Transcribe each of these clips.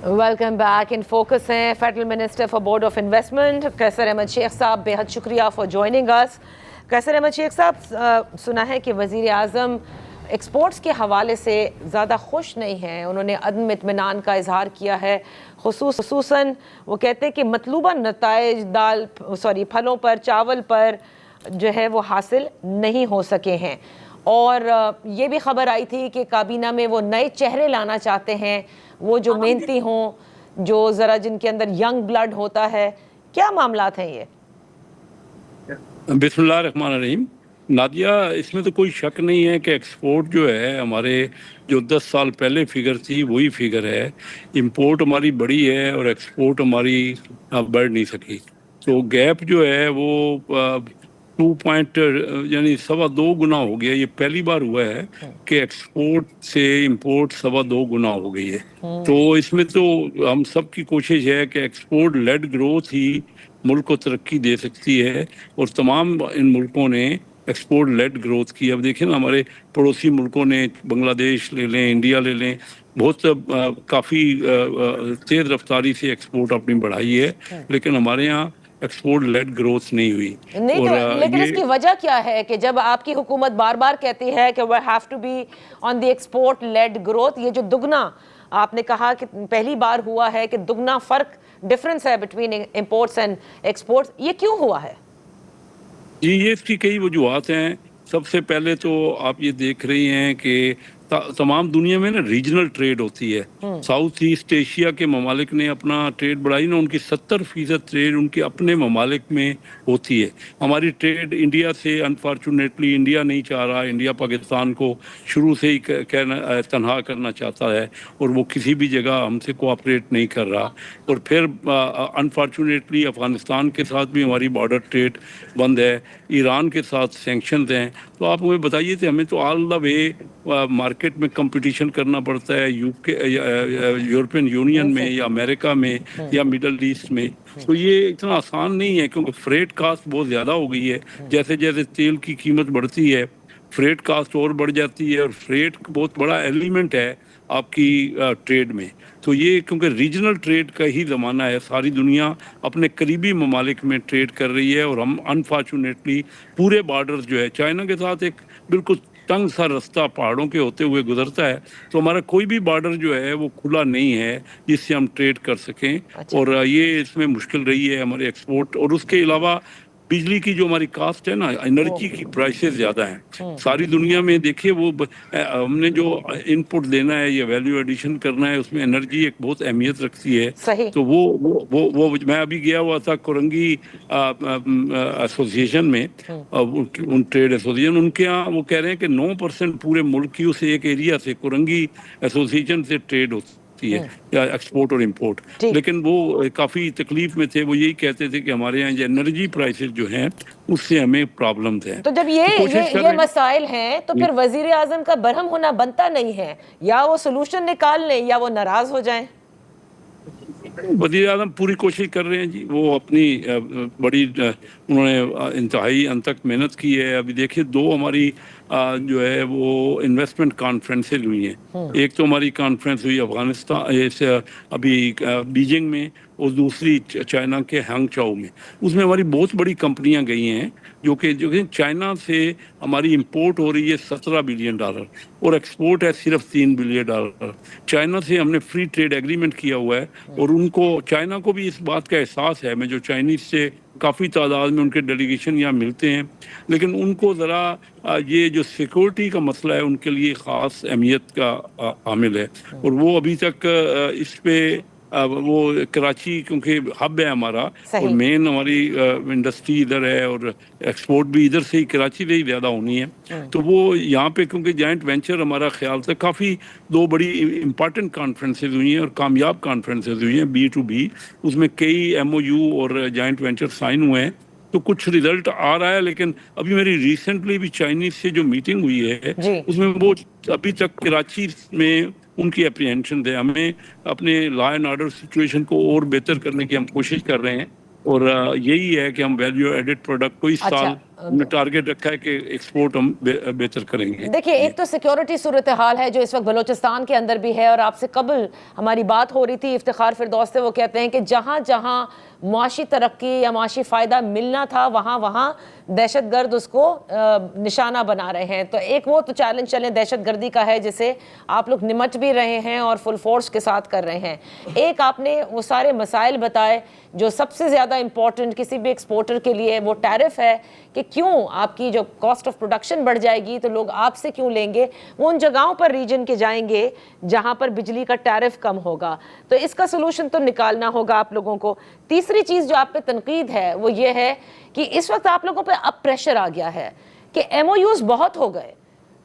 Welcome back. In focus ہیں federal minister for board of investment Qaiser Ahmed Sheikh sahab. بے حد شکریہ for joining us. Qaiser Ahmed Sheikh sahab, سنا ہے کہ وزیر اعظم ایکسپورٹس کے حوالے سے زیادہ خوش نہیں ہیں. انہوں نے عدم اطمینان کا اظہار کیا ہے. خصوصاً وہ کہتے ہیں کہ مطلوبہ نتائج پھلوں پر, چاول پر جو ہے وہ حاصل نہیں ہو سکے ہیں. اور یہ بھی خبر آئی تھی کہ کابینہ میں وہ نئے چہرے لانا چاہتے ہیں, وہ جو محنتی ہوں, جو ذرا جن کے اندر ینگ بلڈ ہوتا ہے. کیا معاملات ہیں یہ؟ بسم اللہ الرحمن الرحیم. نادیہ, اس میں تو کوئی شک نہیں ہے کہ ایکسپورٹ جو ہے ہمارے جو 10 سال پہلے فگر تھی وہی فگر ہے. امپورٹ ہماری بڑی ہے اور ایکسپورٹ ہماری بڑھ نہیں سکی. تو گیپ جو ہے وہ 2 سوا 2 گنا ہو گیا. یہ پہلی بار ہوا ہے کہ ایکسپورٹ سے امپورٹ سوا 2 گنا ہو گئی ہے. تو اس میں تو ہم سب کی کوشش ہے کہ ایکسپورٹ لیڈ گروتھ ہی ملک کو ترقی دے سکتی ہے, اور تمام ان ملکوں نے ایکسپورٹ لیڈ گروتھ کی. اب دیکھیں نا, ہمارے پڑوسی ملکوں نے, بنگلہ دیش لے لیں, انڈیا لے لیں, بہت کافی تیز رفتاری سے ایکسپورٹ اپنی بڑھائی ہے, لیکن ہمارے یہاں ایکسپورٹ لیڈ گروتھ نہیں ہوئی. نہیں تو لیکن اس کی وجہ کیا ہے کہ جب آپ کی حکومت بار بار کہتی ہے کہ we have to be on the export led growth, یہ جو دگنا آپ نے کہا کہ پہلی بار ہوا ہے کہ دگنا فرق ڈفرنس ہے بٹوین امپورٹس اینڈ ایکسپورٹس, یہ کیوں ہوا ہے؟ جی, یہ اس کی کئی وجوہات ہیں. سب سے پہلے تو آپ یہ دیکھ رہی ہیں کہ تمام دنیا میں نا ریجنل ٹریڈ ہوتی ہے. ساؤتھ ایسٹ ایشیا کے ممالک نے اپنا ٹریڈ بڑھائی نا, ان کی 70% ٹریڈ ان کے اپنے ممالک میں ہوتی ہے. ہماری ٹریڈ انڈیا سے انفارچونیٹلی انڈیا نہیں چاہ رہا. انڈیا پاکستان کو شروع سے ہی تنہا کرنا چاہتا ہے, اور وہ کسی بھی جگہ ہم سے کوآپریٹ نہیں کر رہا. اور پھر انفارچونیٹلی افغانستان کے ساتھ بھی ہماری بارڈر ٹریڈ بند ہے, ایران کے ساتھ سینکشنز ہیں. تو آپ ہمیں بتائیے کہ ہمیں تو آل دا وے مارکیٹ میں کمپٹیشن کرنا پڑتا ہے, یورپین یونین میں یا امریکہ میں یا مڈل ایسٹ میں. تو یہ اتنا آسان نہیں ہے, کیونکہ فریٹ کاسٹ بہت زیادہ ہو گئی ہے. جیسے جیسے تیل کی قیمت بڑھتی ہے, فریٹ کاسٹ اور بڑھ جاتی ہے, اور فریٹ بہت بڑا ایلیمنٹ ہے آپ کی ٹریڈ میں. تو یہ کیونکہ ریجنل ٹریڈ کا ہی زمانہ ہے, ساری دنیا اپنے قریبی ممالک میں ٹریڈ کر رہی ہے, اور ہم انفارچونیٹلی پورے بارڈر جو ہے چائنا کے ساتھ ایک بالکل تنگ سا رستہ پہاڑوں کے ہوتے ہوئے گزرتا ہے. تو ہمارا کوئی بھی بارڈر جو ہے وہ کھلا نہیں ہے جس سے ہم ٹریڈ کر سکیں. اور یہ اس میں مشکل رہی ہے ہمارے ایکسپورٹ. اور اس کے علاوہ بجلی کی جو ہماری کاسٹ ہے نا, انرجی کی پرائسز زیادہ ہیں ساری دنیا میں. دیکھیے وہ ہم نے جو ان پٹ دینا ہے یا ویلیو ایڈیشن کرنا ہے, اس میں انرجی ایک بہت اہمیت رکھتی ہے. تو وہ میں ابھی گیا ہوا تھا کورنگی ایسوسیشن میں, ان ٹریڈ ایسوسیشن, ان کے یہاں وہ کہہ رہے ہیں کہ 9% پورے ملک کی اس ایک ایریا سے کورنگی ایسوسیشن سے ٹریڈ ہوتی ہے, یا ایکسپورٹ اور امپورٹ. لیکن وہ کافی تکلیف میں تھے. وہ یہی کہتے تھے کہ ہمارے یہاں جو انرجی پرائسز جو ہیں اس سے ہمیں پرابلمز ہیں. تو جب یہ مسائل ہیں تو پھر وزیر اعظم کا برہم ہونا بنتا نہیں ہے, یا وہ سلوشن نکال لیں یا وہ ناراض ہو جائیں. وزیر اعظم پوری کوشش کر رہے ہیں جی. وہ اپنی بڑی انہوں نے انتہائی انت تک محنت کی ہے. ابھی دیکھیے 2 ہماری جو ہے وہ انویسٹمنٹ کانفرنسز ہوئی ہیں. ایک تو ہماری کانفرنس ہوئی افغانستان ابھی بیجنگ میں, اور دوسری چائنا کے ہانگ چاؤ میں. اس میں ہماری بہت بڑی کمپنیاں گئی ہیں جو کہ چائنا سے ہماری امپورٹ ہو رہی ہے $17 بلین, اور ایکسپورٹ ہے صرف $3 بلین. چائنا سے ہم نے فری ٹریڈ ایگریمنٹ کیا ہوا ہے, اور ان کو چائنا کو بھی اس بات کا احساس ہے. میں جو چائنیز سے کافی تعداد میں ان کے ڈیلیگیشن یہاں ملتے ہیں, لیکن ان کو ذرا یہ جو سیکورٹی کا مسئلہ ہے ان کے لیے خاص اہمیت کا حامل ہے. اور وہ ابھی تک اس پہ وہ کراچی کیونکہ ہب ہے ہمارا, اور مین ہماری انڈسٹری ادھر ہے, اور ایکسپورٹ بھی ادھر سے ہی کراچی سے ہی زیادہ ہونی ہے. تو وہ یہاں پہ کیونکہ جوائنٹ وینچر ہمارا خیال سے کافی 2 بڑی امپارٹنٹ کانفرنسز ہوئی ہیں, اور کامیاب کانفرنسز ہوئی ہیں B2B. اس میں کئی MOU اور جوائنٹ وینچر سائن ہوئے ہیں. تو کچھ رزلٹ آ رہا ہے. لیکن ابھی میری ریسنٹلی بھی چائنیز سے جو میٹنگ ہوئی ہے اس میں وہ ابھی تک کراچی میں ان کی اپریہنشن ہے. ہمیں اپنے لا اینڈ آرڈر سچویشن کو اور بہتر کرنے کی ہم کوشش کر رہے ہیں, اور یہی ہے کہ ہم ویلیو ایڈڈ پروڈکٹ کو اس سال ہم نے ٹارگیٹ رکھا ہے کہ ایکسپورٹ ہم بہتر کریں گے. دیکھیے ایک تو سیکیورٹی صورتحال ہے جو اس وقت بلوچستان کے اندر بھی ہے، اور آپ سے قبل ہماری بات ہو رہی تھی افتخار فردوس سے، وہ کہتے ہیں کہ جہاں جہاں معاشی ترقی یا معاشی فائدہ ملنا تھا وہاں وہاں دہشت گرد اس کو نشانہ بنا رہے ہیں. تو ایک وہ تو چیلنج چلیں دہشت گردی کا ہے جسے آپ لوگ نمٹ بھی رہے ہیں اور فل فورس کے ساتھ کر رہے ہیں. ایک آپ نے وہ سارے مسائل بتائے جو سب سے زیادہ امپورٹنٹ کسی بھی ایکسپورٹر کے لیے وہ ٹیرف ہے کہ کیوں آپ کی جو کاسٹ آف پروڈکشن بڑھ جائے گی تو لوگ آپ سے کیوں لیں گے. وہ ان جگہوں پر ریجن کے جائیں گے جہاں پر بجلی کا ٹیرف کم ہوگا. تو اس کا سلوشن تو نکالنا ہوگا آپ لوگوں کو. تیسری چیز جو آپ پہ تنقید ہے وہ یہ ہے کہ اس وقت آپ لوگوں پہ اب پریشر آ گیا ہے کہ ایم او یوز بہت ہو گئے،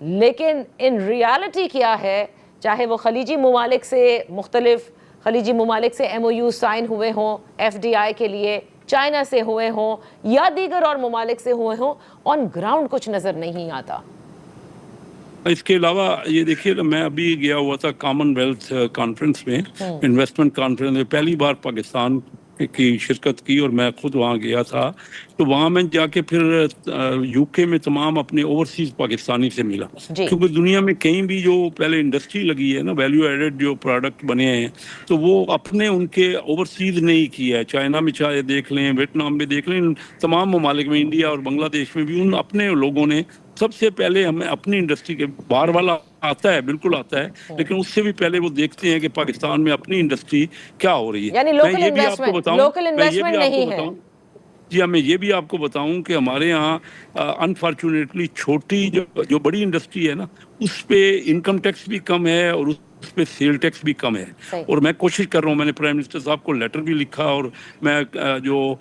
لیکن ان ریالٹی کیا ہے، چاہے وہ خلیجی ممالک سے مختلف خلیجی ممالک سے ایم او یو سائن ہوئے ہوں ایف ڈی آئی کے لیے، چائنا سے ہوئے ہوں یا دیگر اور ممالک سے ہوئے ہوں، آن گراؤنڈ کچھ نظر نہیں آتا. اس کے علاوہ یہ دیکھیے میں ابھی گیا ہوا تھا کامن ویلتھ کانفرنس میں، انویسٹمنٹ کانفرنس میں، پہلی بار پاکستان کی شرکت کی اور میں خود وہاں گیا تھا. تو وہاں میں جا کے پھر یو کے میں تمام اپنے اوورسیز پاکستانی سے ملا، کیونکہ دنیا میں کہیں بھی جو پہلے انڈسٹری لگی ہے نا، ویلیو ایڈڈ جو پروڈکٹ بنے ہیں تو وہ اپنے ان کے اوورسیز نہیں کیا ہے. چائنا میں چاہے دیکھ لیں، ویتنام میں دیکھ لیں، تمام ممالک میں، انڈیا اور بنگلہ دیش میں بھی ان اپنے لوگوں نے سب سے پہلے ہمیں اپنی انڈسٹری کے باہر والا آتا ہے، بالکل آتا ہے، لیکن اس سے بھی پہلے وہ دیکھتے ہیں کہ پاکستان میں اپنی انڈسٹری کیا ہو رہی ہے. یعنی میں یہ بھی آپ کو انویسٹمنٹ جی ہاں، میں یہ بھی آپ کو بتاؤں کہ ہمارے یہاں انفارچونیٹلی چھوٹی جو بڑی انڈسٹری ہے نا، اس پہ انکم ٹیکس بھی کم ہے اور اس پہ سیل ٹیکس بھی کم ہے. اور میں کوشش کر رہا ہوں، میں نے پرائم منسٹر صاحب کو لیٹر بھی لکھا، اور میں جو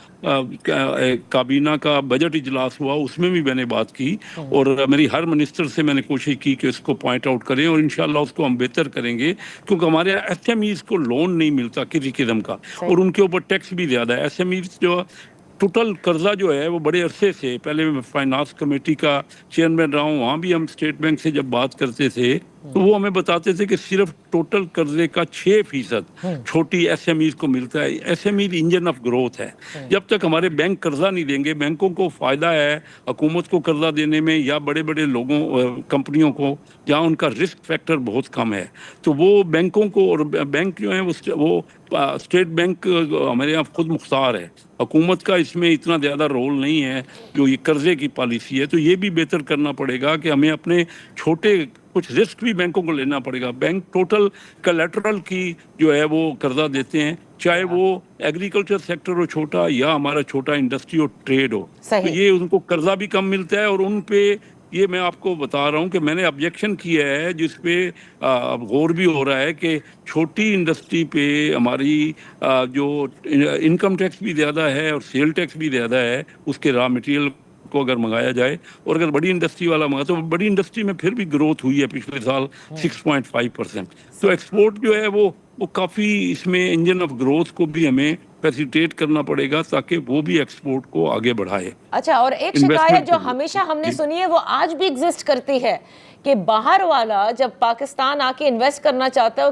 کابینہ کا بجٹ اجلاس ہوا اس میں بھی میں نے بات کی، اور میری ہر منسٹر سے میں نے کوشش کی کہ اس کو پوائنٹ آؤٹ کریں، اور انشاءاللہ اس کو ہم بہتر کریں گے. کیونکہ ہمارے یہاں ایس ایم ایز کو لون نہیں ملتا کسی قسم کا، اور ان کے اوپر ٹیکس بھی زیادہ ہے. ایس ایم ایز جو ٹوٹل قرضہ جو ہے وہ بڑے عرصے سے، پہلے میں فائنانس کمیٹی کا چیئرمین رہا ہوں، وہاں بھی ہم اسٹیٹ بینک سے جب بات کرتے تھے تو وہ ہمیں بتاتے تھے کہ صرف ٹوٹل قرضے کا 6% چھوٹی ایس ایم ایز کو ملتا ہے. SMEs engine of growth ہے. جب تک ہمارے بینک قرضہ نہیں دیں گے، بینکوں کو فائدہ ہے حکومت کو قرضہ دینے میں یا بڑے بڑے لوگوں کمپنیوں کو جہاں ان کا رسک فیکٹر بہت کم ہے، تو وہ بینکوں کو، اور بینک جو ہیں وہ اسٹیٹ بینک ہمارے یہاں خود مختار ہے، حکومت کا اس میں اتنا زیادہ رول نہیں ہے جو یہ قرضے کی پالیسی ہے. تو یہ بھی بہتر کرنا پڑے گا کہ ہمیں اپنے چھوٹے کچھ رسک بھی بینکوں کو لینا پڑے گا. بینک ٹوٹل کلیٹرل کی جو ہے وہ قرضہ دیتے ہیں، چاہے وہ ایگریکلچر سیکٹر ہو چھوٹا یا ہمارا چھوٹا انڈسٹری اور ٹریڈ ہو. تو یہ ان کو قرضہ بھی کم ملتا ہے، اور ان پہ یہ میں آپ کو بتا رہا ہوں کہ میں نے آبجیکشن کیا ہے جس پہ غور بھی ہو رہا ہے کہ چھوٹی انڈسٹری پہ ہماری جو انکم ٹیکس بھی زیادہ ہے اور سیل ٹیکس بھی زیادہ ہے اس کے را مٹیریل کو اگر منگایا جائے، اور اگر بڑی انڈسٹری والا منگا تو بڑی انڈسٹری میں پھر بھی گروتھ ہوئی ہے پچھلے سال 6.5%. تو ایکسپورٹ جو ہے وہ کافی اس میں انجن آف گروتھ کو بھی ہمیں فیسیلیٹیٹ کرنا پڑے گا تاکہ وہ بھی ایکسپورٹ کو آگے بڑھائے. اچھا، اور ایک شکایت جو ہمیشہ ہم نے سنی ہے وہ آج بھی ایگزسٹ کرتی ہے کہ باہر والا جب پاکستان آ کے انویسٹ کرنا چاہتا ہے وہ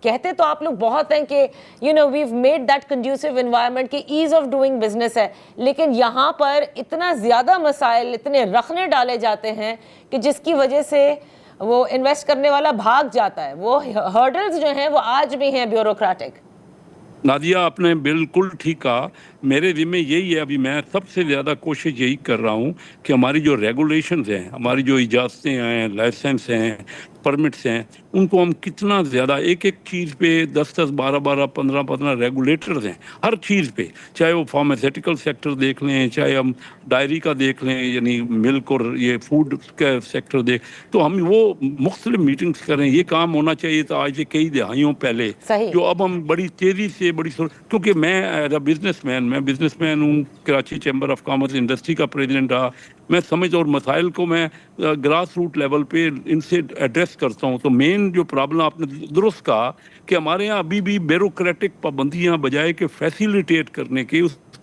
کہتے تو آپ لوگ بہت ہیں کہ we've made that conducive environment کہ ایز آف ڈوئنگ بزنس ہے، لیکن یہاں پر اتنا زیادہ مسائل، اتنے رخنے ڈالے جاتے ہیں کہ جس کی وجہ سے وہ انویسٹ کرنے والا بھاگ جاتا ہے. وہ ہرڈلز جو ہیں وہ آج بھی ہیں بیوروکریٹک. نادیہ آپ نے بالکل ٹھیک کہا. میرے ذمہ یہی ہے، ابھی میں سب سے زیادہ کوشش یہی کر رہا ہوں کہ ہماری جو ریگولیشنز ہیں، ہماری جو اجازتیں ہیں، لائسنس ہیں، پرمٹس ہیں، ان کو ہم کتنا زیادہ ایک چیز پہ 10 12 15 ریگولیٹرز ہیں ہر چیز پہ، چاہے وہ فارماسیوٹیکل سیکٹر دیکھ لیں، چاہے ہم ڈائری کا دیکھ لیں، یعنی ملک اور یہ فوڈ کا سیکٹر تو ہم وہ مختلف میٹنگز کریں. یہ کام ہونا چاہیے تھا آج سے کئی دہائیوں پہلے، جو اب ہم بڑی تیزی سے کیونکہ میں ایز اے بزنس مین ہوں، Karachi chamber of commerce industry کا پریزیڈنٹ رہا. میں سمجھ اور مسائل کو میں گراس روٹ لیول پہ ان سے ایڈریس کرتا ہوں. تو مین جو پرابلم آپ نے درست کہا کہ ہمارے یہاں ابھی بھی بیوروکریٹک پابندیاں بجائے کہ فیسیلیٹیٹ کرنے کے، اس